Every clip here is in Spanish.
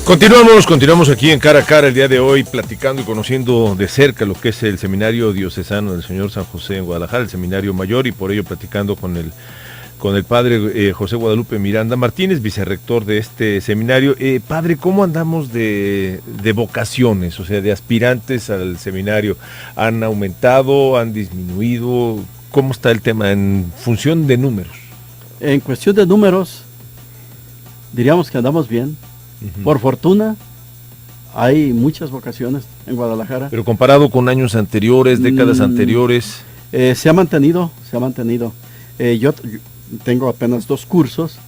Continuamos aquí en Cara a Cara el día de hoy, platicando y conociendo de cerca lo que es el Seminario Diocesano del Señor San José en Guadalajara, el Seminario Mayor, y por ello platicando con el padre José Guadalupe Miranda Martínez, vicerrector de este seminario. Padre, ¿cómo andamos de vocaciones, o sea, de aspirantes al seminario? ¿Han aumentado, han disminuido? ¿Cómo está el tema en función de números? En cuestión de números, diríamos que andamos bien. Por fortuna, hay muchas vocaciones en Guadalajara. Pero comparado con años anteriores, décadas anteriores. Se ha mantenido. Yo tengo apenas 2 cursos,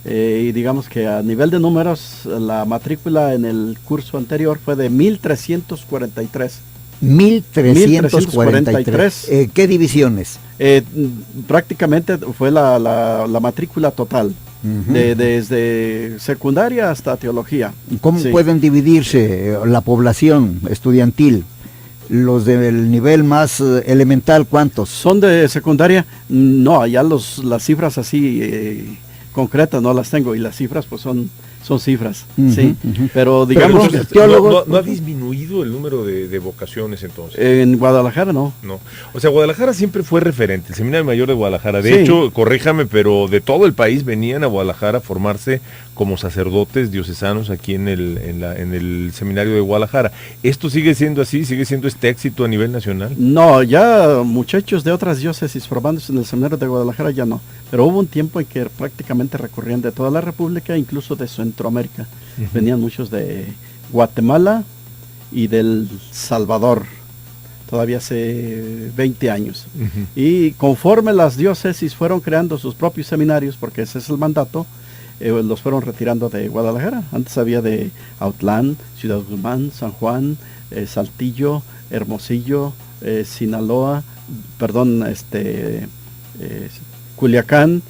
y digamos que a nivel de números, la matrícula en el curso anterior fue de 1343. 1343. ¿Qué divisiones? Prácticamente fue la matrícula total. Desde secundaria hasta teología. ¿Cómo pueden dividirse la población estudiantil? Los del nivel más elemental, ¿cuántos? Son de secundaria. No, allá las cifras así concretas no las tengo, y las cifras pues son cifras, sí. Pero digamos, pero entonces, ¿no ha disminuido el número de vocaciones entonces? En Guadalajara no. O sea, Guadalajara siempre fue referente, el Seminario Mayor de Guadalajara. De hecho, corríjame, pero de todo el país venían a Guadalajara a formarse como sacerdotes diocesanos aquí en el Seminario de Guadalajara. ¿Esto sigue siendo así? ¿Sigue siendo este éxito a nivel nacional? No, ya muchachos de otras diócesis formándose en el Seminario de Guadalajara ya no. Pero hubo un tiempo en que prácticamente recorrían de toda la República, incluso de Centroamérica. Venían muchos de Guatemala y del Salvador, todavía hace 20 años. Y conforme las diócesis fueron creando sus propios seminarios, porque ese es el mandato, los fueron retirando de Guadalajara. Antes había de Autlán, Ciudad Guzmán, San Juan, Saltillo, Hermosillo, Sinaloa, Culiacán,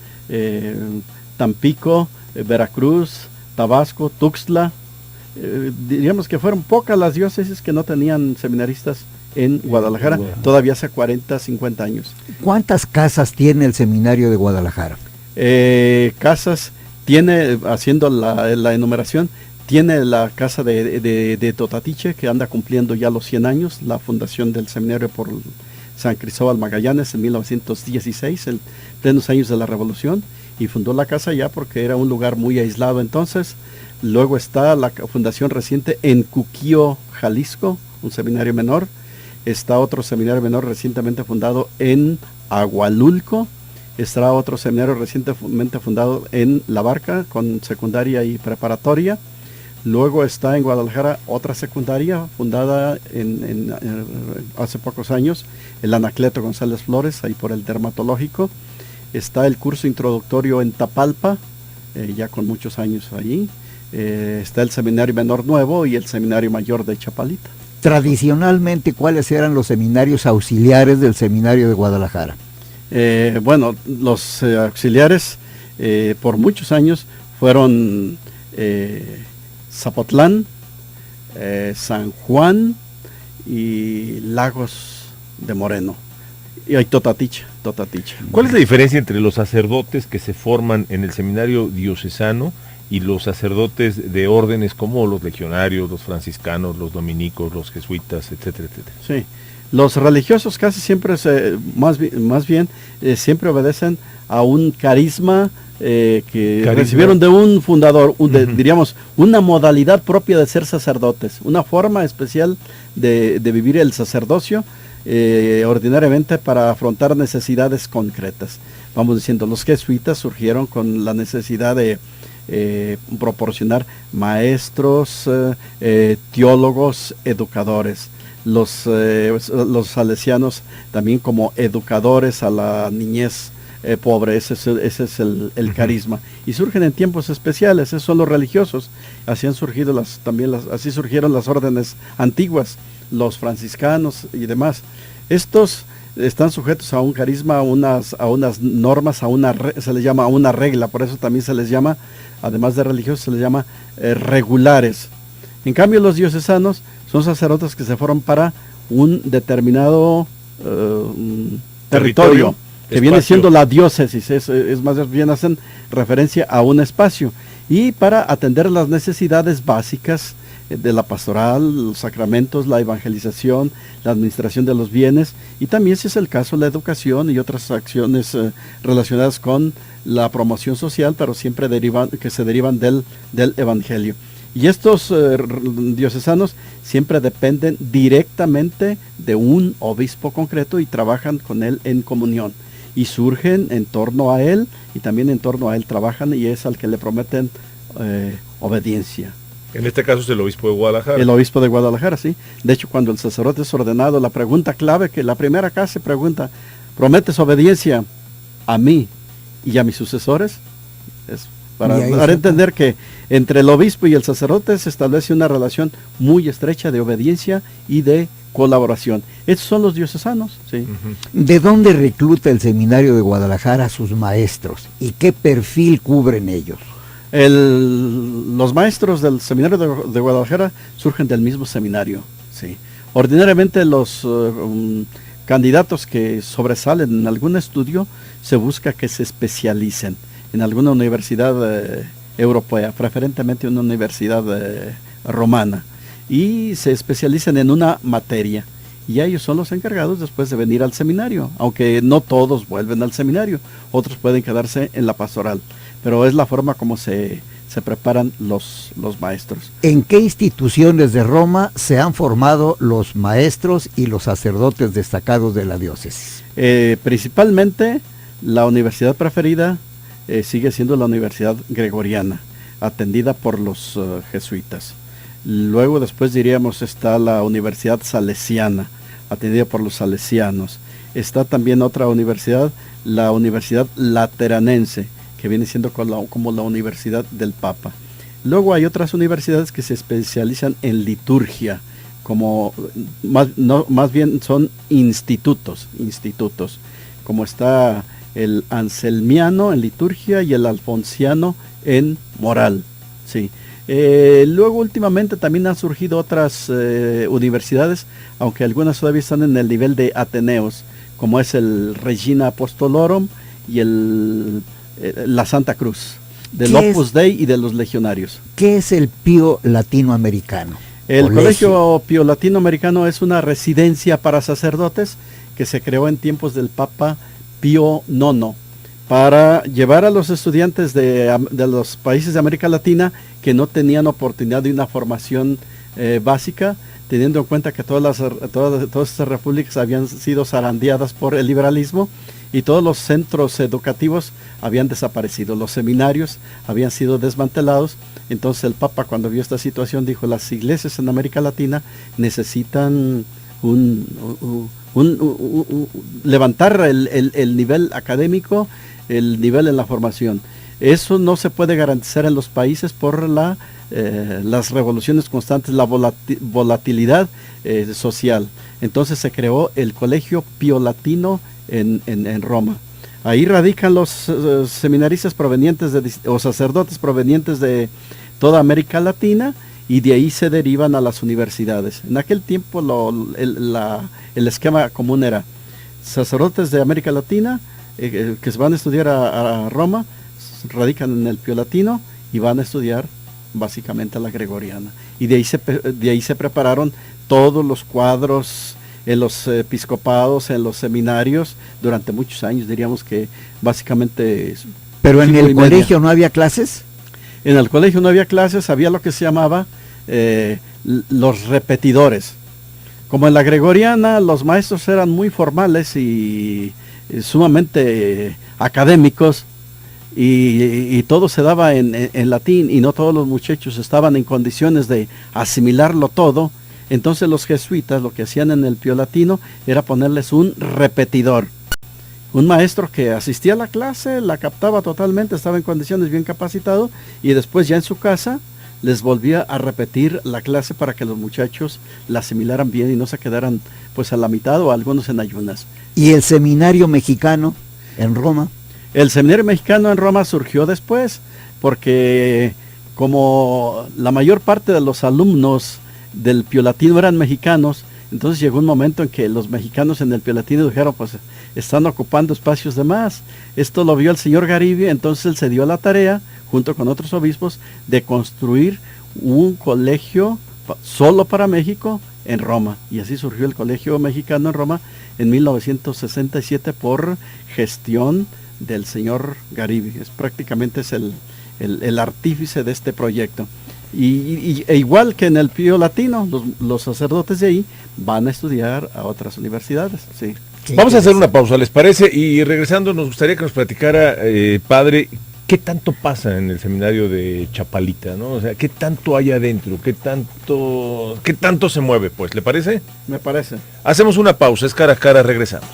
Tampico, Veracruz, Tabasco, Tuxtla. Diríamos que fueron pocas las diócesis que no tenían seminaristas en Guadalajara, todavía hace 40, 50 años. ¿Cuántas casas tiene el Seminario de Guadalajara? Casas, tiene, haciendo la enumeración, tiene la casa de Totatiche, que anda cumpliendo ya los 100 años, la fundación del seminario por San Cristóbal Magallanes en 1916, en plenos años de la Revolución, y fundó la casa ya porque era un lugar muy aislado entonces. Luego está la fundación reciente en Cuquío, Jalisco, un seminario menor. Está otro seminario menor recientemente fundado en Agualulco. Está otro seminario recientemente fundado en La Barca, con secundaria y preparatoria. Luego está en Guadalajara otra secundaria fundada hace pocos años, el Anacleto González Flores, ahí por el dermatológico. Está el curso introductorio en Tapalpa, ya con muchos años allí. Está el seminario menor nuevo y el seminario mayor de Chapalita. Tradicionalmente, ¿cuáles eran los seminarios auxiliares del Seminario de Guadalajara? Bueno, los auxiliares por muchos años fueron Zapotlán, San Juan y Lagos de Moreno. Y hay Totatiche. ¿Cuál es la diferencia entre los sacerdotes que se forman en el seminario diocesano y los sacerdotes de órdenes como los legionarios, los franciscanos, los dominicos, los jesuitas, etcétera, etcétera? Sí, los religiosos casi siempre, más bien, siempre obedecen a un carisma que recibieron de un fundador, diríamos, una modalidad propia de ser sacerdotes, una forma especial de vivir el sacerdocio, ordinariamente para afrontar necesidades concretas. Vamos diciendo, los jesuitas surgieron con la necesidad de proporcionar maestros, teólogos, educadores. Los salesianos también como educadores a la niñez pobre. Ese es el carisma, y surgen en tiempos especiales. Esos son los religiosos. Así han surgido así surgieron las órdenes antiguas, los franciscanos y demás. Estos están sujetos a un carisma, a unas normas, se les llama una regla. Por eso también se les llama, además de religiosos, se les llama regulares. En cambio, los diocesanos son sacerdotes que se forman para un determinado territorio. que viene siendo la diócesis, es más bien hacen referencia a un espacio, y para atender las necesidades básicas de la pastoral, los sacramentos, la evangelización, la administración de los bienes, y también, si es el caso, la educación y otras acciones relacionadas con la promoción social, pero siempre que se derivan del evangelio. Y estos diocesanos siempre dependen directamente de un obispo concreto y trabajan con él en comunión. Y surgen en torno a él, y también en torno a él trabajan, y es al que le prometen obediencia. En este caso es el obispo de Guadalajara. El obispo de Guadalajara, sí. De hecho, cuando el sacerdote es ordenado, la pregunta clave, que la primera acá se pregunta, ¿prometes obediencia a mí y a mis sucesores? Es para dar a entender que entre el obispo y el sacerdote se establece una relación muy estrecha de obediencia y de colaboración. Esos son los diocesanos, sí. ¿De dónde recluta el seminario de Guadalajara a sus maestros y qué perfil cubren ellos? Los maestros del seminario de Guadalajara surgen del mismo seminario, sí. Ordinariamente los candidatos que sobresalen en algún estudio se busca que se especialicen en alguna universidad europea, preferentemente una universidad romana, y se especializan en una materia, y ellos son los encargados después de venir al seminario, aunque no todos vuelven al seminario, otros pueden quedarse en la pastoral, pero es la forma como se preparan los maestros. ¿En qué instituciones de Roma se han formado los maestros y los sacerdotes destacados de la diócesis? Principalmente la universidad preferida sigue siendo la Universidad Gregoriana, atendida por los jesuitas. Luego después diríamos está la Universidad Salesiana, atendida por los salesianos. Está también otra universidad, la Universidad Lateranense, que viene siendo como la Universidad del Papa. Luego hay otras universidades que se especializan en liturgia, como más bien son institutos, como está el anselmiano en liturgia y el alfonsiano en moral, sí. Luego últimamente también han surgido otras universidades, aunque algunas todavía están en el nivel de ateneos, como es el Regina Apostolorum y la Santa Cruz, del Opus Dei y de los legionarios. ¿Qué es el Pío Latinoamericano? El Colegio Pío Latinoamericano es una residencia para sacerdotes que se creó en tiempos del Papa Pío IX, para llevar a los estudiantes de los países de América Latina que no tenían oportunidad de una formación básica, teniendo en cuenta que todas estas repúblicas habían sido zarandeadas por el liberalismo y todos los centros educativos habían desaparecido, los seminarios habían sido desmantelados. Entonces el Papa, cuando vio esta situación, dijo: las iglesias en América Latina necesitan levantar el nivel académico, el nivel en la formación. Eso no se puede garantizar en los países por las revoluciones constantes, la volatilidad social. Entonces se creó el Colegio Pío Latino en Roma. Ahí radican los seminaristas provenientes o sacerdotes provenientes de toda América Latina, y de ahí se derivan a las universidades. En aquel tiempo el esquema común era sacerdotes de América Latina que se van a estudiar a Roma, radican en el Pío Latino y van a estudiar básicamente a la Gregoriana. Y de ahí se prepararon todos los cuadros en los episcopados, en los seminarios, durante muchos años, diríamos que básicamente... ¿Pero en el colegio no había clases? En el colegio no había clases, había lo que se llamaba los repetidores. Como en la Gregoriana los maestros eran muy formales y sumamente académicos, y todo se daba en latín, y no todos los muchachos estaban en condiciones de asimilarlo todo. Entonces los jesuitas lo que hacían en el Pío Latino era ponerles un repetidor. Un maestro que asistía a la clase, la captaba totalmente, estaba en condiciones, bien capacitado, y después ya en su casa les volvía a repetir la clase para que los muchachos la asimilaran bien y no se quedaran pues a la mitad o algunos en ayunas. ¿Y el seminario mexicano en Roma? El seminario mexicano en Roma surgió después, porque como la mayor parte de los alumnos del Pío Latino eran mexicanos, Entonces llegó un momento en que los mexicanos en el Pío Latino dijeron, pues están ocupando espacios de más. Esto lo vio el señor Garibay, entonces él se dio la tarea, junto con otros obispos, de construir un colegio solo para México en Roma. Y así surgió el Colegio Mexicano en Roma en 1967 por gestión del señor Garibay. Prácticamente es el artífice de este proyecto. E igual que en el Pío Latino, los sacerdotes de ahí van a estudiar a otras universidades. Sí. Vamos a hacer una pausa, ¿les parece? Y regresando, nos gustaría que nos platicara, padre, ¿qué tanto pasa en el seminario de Chapalita, ¿no? O sea, ¿qué tanto hay adentro? ¿Qué tanto se mueve, pues? ¿Le parece? Me parece. Hacemos una pausa, es cara a cara, regresamos.